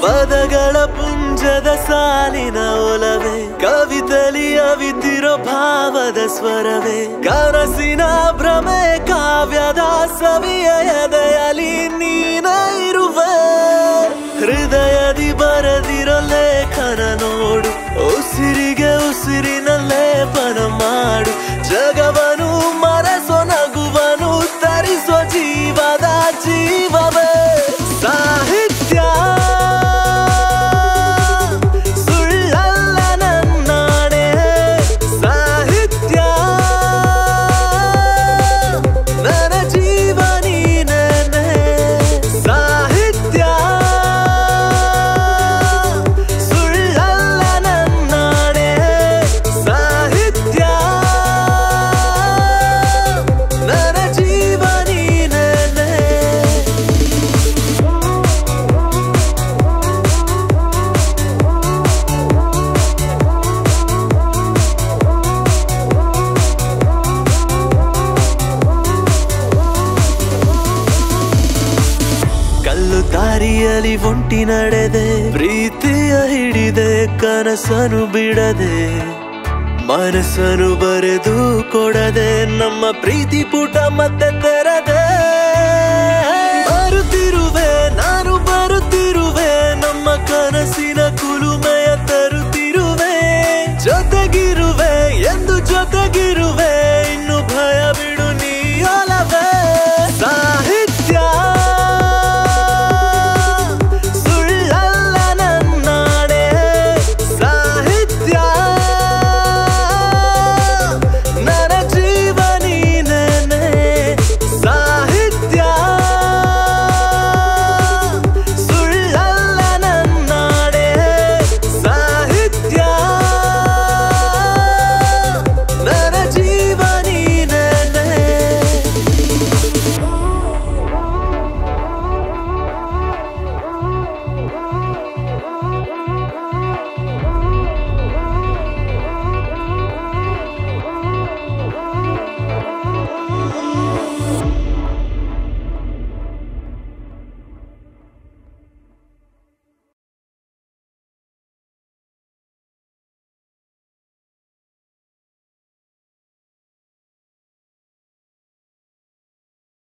ಪದಗಳ ಪುಂಜದ ಸಾಲಿನ ಒಲವೇ ಕವಿತಲಿ ಅವಿತಿರೋ ಭಾವದ ಸ್ವರವೇ ಕನಸಿನ ಭ್ರಮೆ ಕಾವ್ಯದ ಸವಿಯ ಎದೆಯಲಿ ನೀನೇ ಇರುವೆ ಹೃದಯದಿ ಬರೆದಿರೋ ಲೇಖನ ನೋಡು ಉಸಿರಿಗೆ ಉಸಿರಿನ ಲೇಪನ ಮಾಡು ಜಗವನು ಮರೆಸೋ ನಗುವನು ತರಿಸೋ ಜೀವದ ಜೀವವೇ ಸಾಹಿತ್ಯ ದಾರಿಯಲ್ಲಿ ಒಂಟಿ ನಡೆದೆ ಪ್ರೀತಿಯ ಹಿಡಿದೆ ಕನಸನು ಬಿಡದೆ ಮನಸ್ಸನು ಬರೆದು ಕೊಡದೆ ನಮ್ಮ ಪ್ರೀತಿ ಪುಟ ಮತ್ತೆ ತೆರೆದೆ